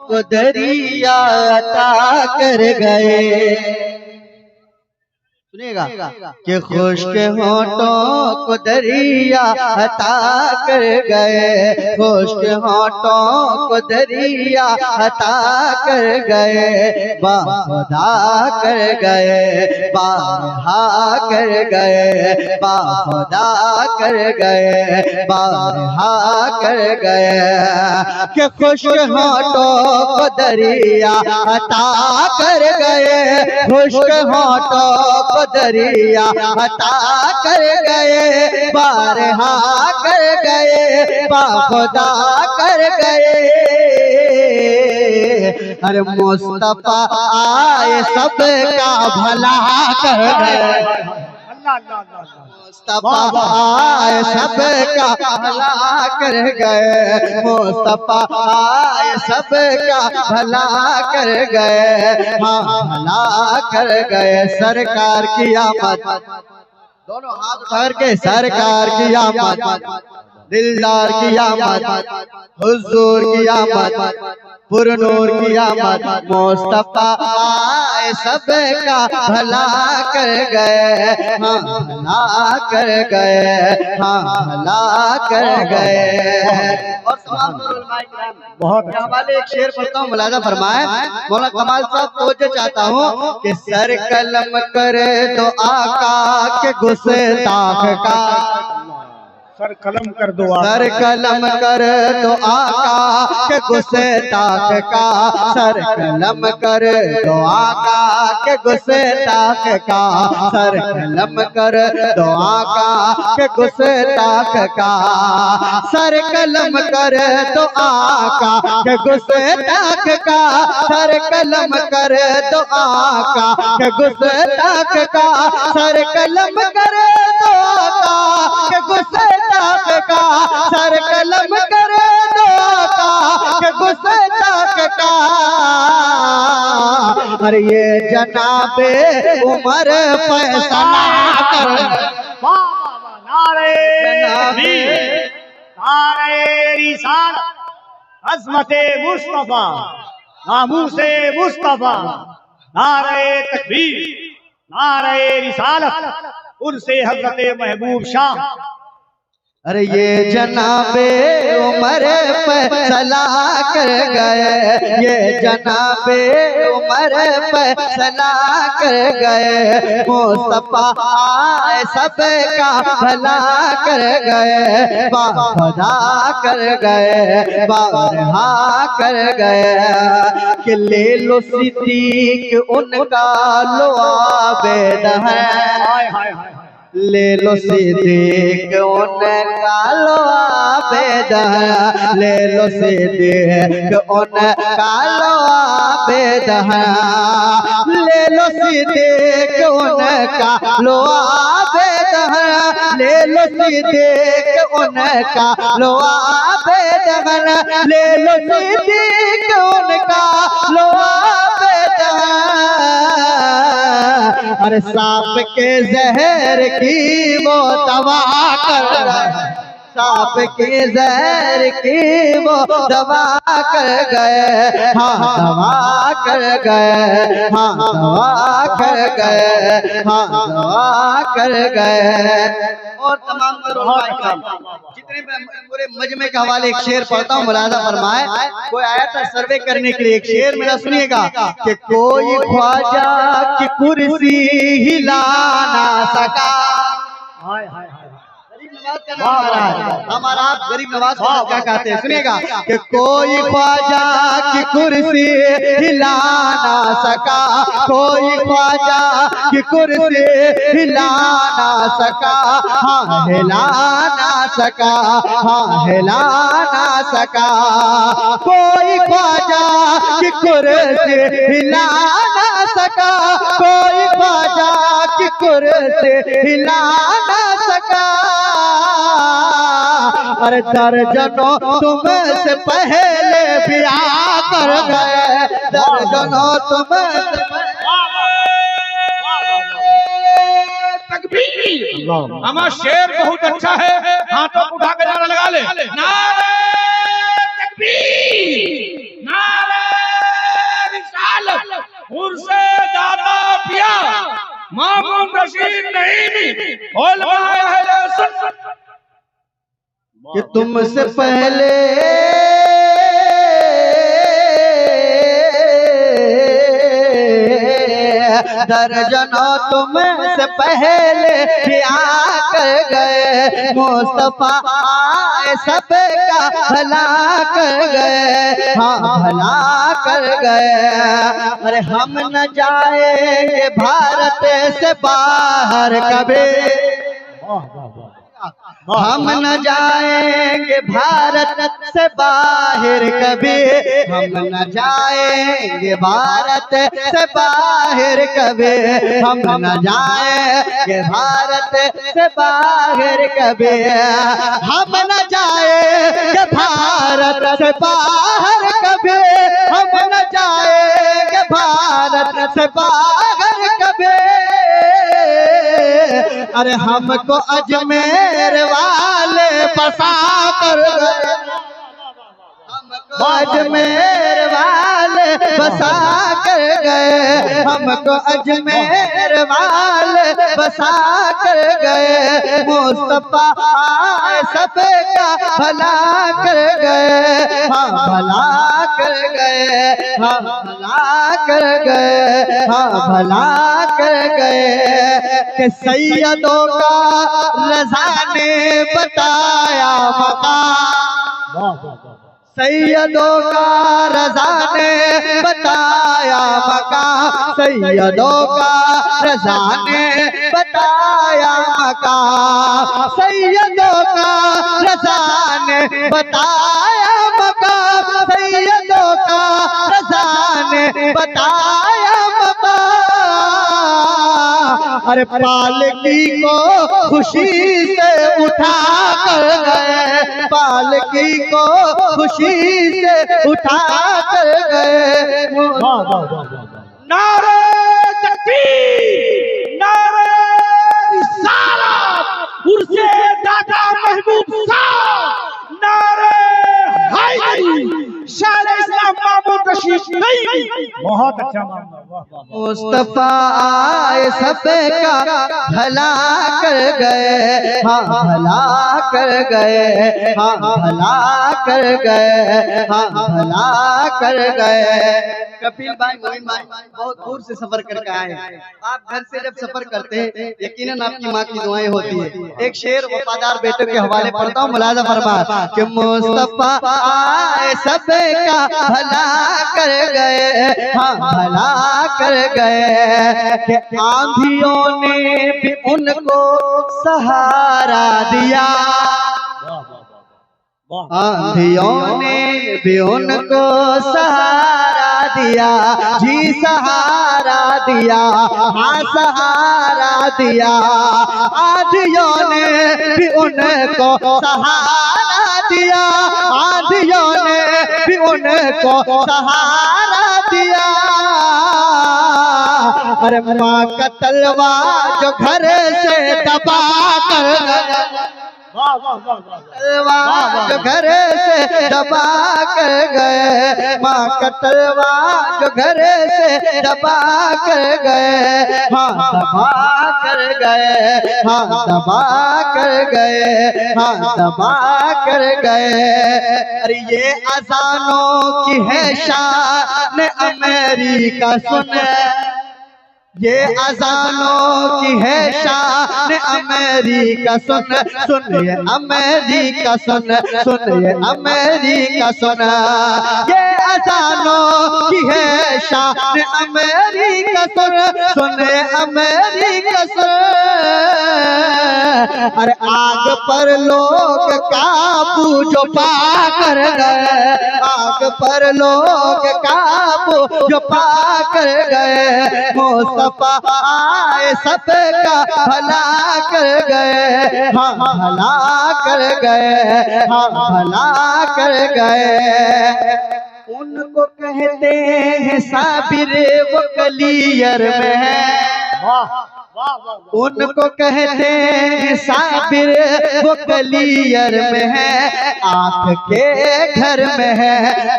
को दरिया अता कर गए। सुनिएगा कि खुश्क होठों को दरिया अता कर गए, खुश्क होठों को दरिया अता कर गए, बाखुदा कर गए, बारहा कर गए, बाखुदा कर गए, बारहा कर गए। कि खुश्क होठों को दरिया अता कर गए, खुश्क होठों को दरिया अता कर गए, बारहा कर गए, बाखुदा कर गए। अरे मुस्तफा आए सबका भला कर गए, मुस्तफा आए सबका भला कर गए, मुस्तफा आए सबका भला कर गए, हाँ भला कर गए। सरकार की आमद, दोनों हाथ उठा के सरकार की आमद, दिलदार की आमद, हुजूर की आमद, पुरनूर की आमद, मुस्तफा आए सबका भला कर गए, हाँ भला कर गए, हाँ भला कर गए। और बहुत वाले एक शेर पढ़ता हूँ, मुलाजा फरमाए। मौलाना कमाल साहब तवज्जो चाहता हूँ कि सर कलम करे तो आका के गुस्ताख का, सर कलम कर दो, सर कलम कर दो आका के गुस्ताख का, सर कलम कर दो आका के गुस्ताख का, सर कलम कर दो आका के गुस्ताख का, सर कलम कर दो आका के गुस्ताख का, सर कलम कर दो आका के गुस्ताख का, सर कलम कर दो आका के गुस्ताख का, सर कलम कर दो आका के गुस्ताख का। अरे ये जनाबे उमर फैसला कर, नारे रिसालत, अज़मते मुस्तफा, नामूसे मुस्तफा, नारे तकबीर, नारे रिसालत, उनसे हज़रते महबूब शाह। अरे ये जनाबे उमर फैसला कर गए, ये जनाबे उमर फैसला कर गए, मुस्तफा आए सबका भला कर गए, बाखुदा कर गए, बारहा कर गए। कि ले लो सिद्दीक उनका लो आबेद है, ले लो सिद्दीक उनका लो आबेद, ले लो सिद्दीक उनका लो आबेद, ले लो सिद्दीक उनका लो आबेद, ले लो सिद्दीक उनका लो आबेद, ले लो सिद्दीक उनका लो आबेद। अरे सांप के जहर की वो दवा कर गए, सांप के जहर की वो दवा कर गए, हाँ दवा कर गए, हाँ दवा कर गए, हाँ दवा कर गए। और तमाम जितने पूरे मजमे के हवाले एक शेर पढ़ता हूँ, मुलाजा फरमाए। कोई आया था सर्वे करने के लिए, एक शेर मेरा सुनिएगा कि कोई ख्वाजा की कुर्सी हिला ना सका, हमारा आप गरीब नवाज क्या कहते हैं, सुनिएगा कि कोई ख्वाजा की कुर्सी हिला ना सका, कोई ख्वाजा की कुर्सी हिला ना सका, हाँ हिला ना सका, हाँ हिला ना सका, कोई ख्वाजा की कुर्सी हिला ना सका, कोई ख्वाजा की कुर्सी हिला ना सका। अरे दर्जनों तुमसे पहले ब्याह कर गए, दर्जनों तुमसे तकबीर। हमारा शेर बहुत अच्छा है, हाथों को उठा के नारा लगा ले, नारे तकबीर, नारे मामून रशीद नहीं उलमाए अहले सुन्नत कि तुमसे पहले दर्जनों तुमसे पहले भी आकर गए, मुस्तफा आए सबका भला कर गए, हाँ भला कर गए। अरे हम न जाएंगे भारत से बाहर कभी, हम न जाएंगे भारत से बाहर कभी, हम न जाएंगे भारत से बाहर कभी, हम न जाएंगे भारत से बाहर कभी, हम न जाएंगे भारत से बाहर कभी, हम न जाएंगे भारत से बाहर कभी। अरे हमको अजमेर वाले बसा कर गए, हमको अजमेर वाले बसा कर गए, हमको अजमेर वाले बसा कर गए, मुस्तफा आए सबका भला कर गए, हाँ भला कर गए, हाँ भला कर गए, हाँ भला कर गए। कि सैयदों का रज़ा ने बताया मकाम, सैयदों का रज़ा ने बताया मकाम, सैयदों का रज़ा ने बताया मकाम, सैयदों का रज़ा ने बताया मकाम, सैयदों का रज़ा ने बताया मकाम। अरे पालकी को खुशी से उठा कर गए, पालकी को खुशी से उठा कर गए। नारे तकबीर, नारे रिसालत, उर्से दादा महबूब साहब, नारे हैदरी, शान इस्लाम मामून रशीद नहीं। बहुत अच्छा मामला, मुस्तफा आए सबका भला कर गए, हाँ भला कर गए, हाँ भला कर गए, हाँ भला कर गए। कपिल भाई, मोइन भाई बहुत दूर से सफर करके आए। आप घर से जब सफर करते हैं यकीनन आपकी माँ की दुआएं होती है। एक शेर वफादार बेटों के हवाले पढ़ता हूँ, मुलाजा फरमा कि मुस्तफा आए सबका भला कर गए, हाँ भला कर गए। कि आंधियों ने भी उनको सहारा दिया, आंधियों ने भी उनको सहारा दिया, जी सहारा दिया, हाँ सहारा दिया। आंधियों ने भी उनको सहारा दिया, आंधियों ने भी उनको सहारा दिया। अरे माँ का तलवार जो घर से दबा कर गया, तलवार जो घर से दबा कर गए, माँ का तलवार जो घर से दबा कर गए, हाँ दबा कर गए, हाँ दबा कर गए, हाँ दबा कर गए। अरे ये अजानों की है शान अमेरिका सुन, ये अजानों की है शान अमेरिका सुन, सुन ये अमेरिका सुन, सुन ये अमेरिका सुन। ये अजानों की है शान अमेरिका सुन, सुन ये अमेरिका सुन। अरे आग पर लोग काबू जो पा कर गए, आग पर लोग काबू जो पा कर गए, मुस्तफा आए सबका भला कर गए, हाँ भला कर गए, हाँ भला कर गए। उनको कहते हैं साबिर वो कलियर में है, उनको कहते हैं साबिर, वो कलियर में है, आँख के घर में है,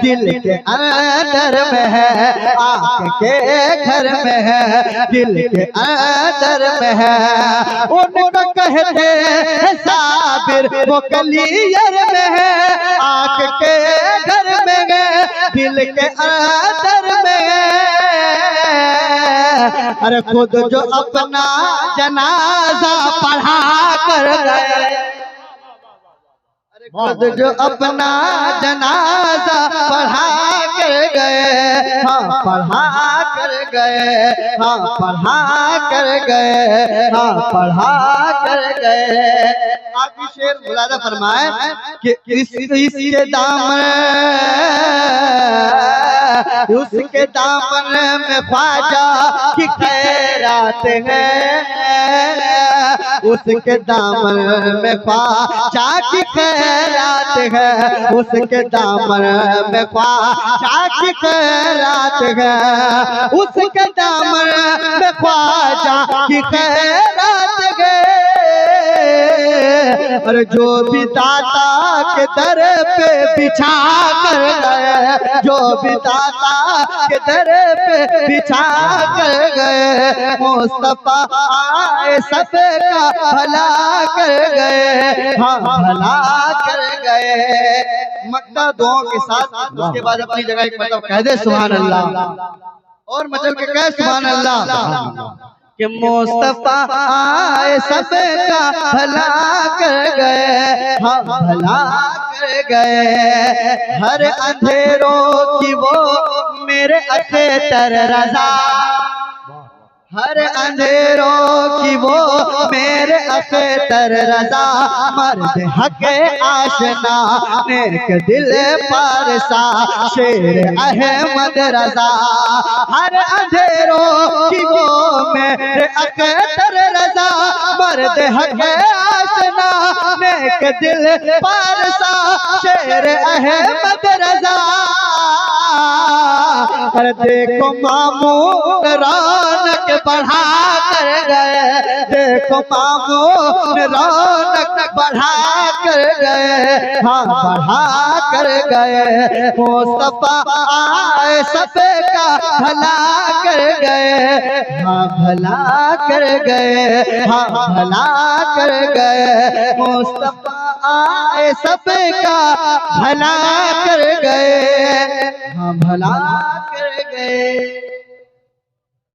दिल के अंदर में है, आँख के घर में है, दिल के अंदर में है। उनको कहते हैं साबिर, वो कलियर में है, आँख के घर में है, दिल के अंदर में है। अरे खुद जो अपना जनाजा पढ़ा कर गए, खुद जो अपना जनाजा पढ़ा कर गए, हाँ पढ़ा कर गए, हाँ पढ़ा कर गए, हाँ पढ़ा कर गए। आगे शेर मुलादा फरमाए कि इसके दामन, उसके दामन में ख्वाजा की खैरात है, उसके दामन में ख्वाजा की खैरात है, उसके दामन में ख्वाजा की खैरात है, उसके दामन में ख्वाजा की खैरात है। और जो भी दाता के दर पे बिछा कर गए, जो भी दाता के दर पे बिछा कर गए, मुस्तफा आए सबका भला कर गए, हाँ भला कर गए। मक्ता दुआओं के साथ उसके बाद अपनी जगह एक मतलब कह दे सुभान अल्लाह, और मचल के कह सुभान अल्लाह कि मुस्तफा आए सबका भला कर गए, हाँ भला कर गए। हर अंधेरों की वो मेरे अख्तर रज़ा, हर अंधेरों की वो मेरे अख्तर रज़ा, मर्द हक आशना नेक दिल पारसा, शेर अहमद रज़ा। हर अंधेरों की वो मेरे अख्तर रज़ा, मर्द हक आशना नेक दिल पारसा, शेर अहमद रज़ा। हर देखो मामून रौनक बढ़ा कर गए, देखो मामून रौनक बढ़ा कर गए, हाँ बढ़ा कर गए। मुस्तफा आए सबका भला कर गए, हाँ भला कर गए, हाँ भला कर गए। मुस्तफा आए सबका भला कर गए, हाँ भला कर गए।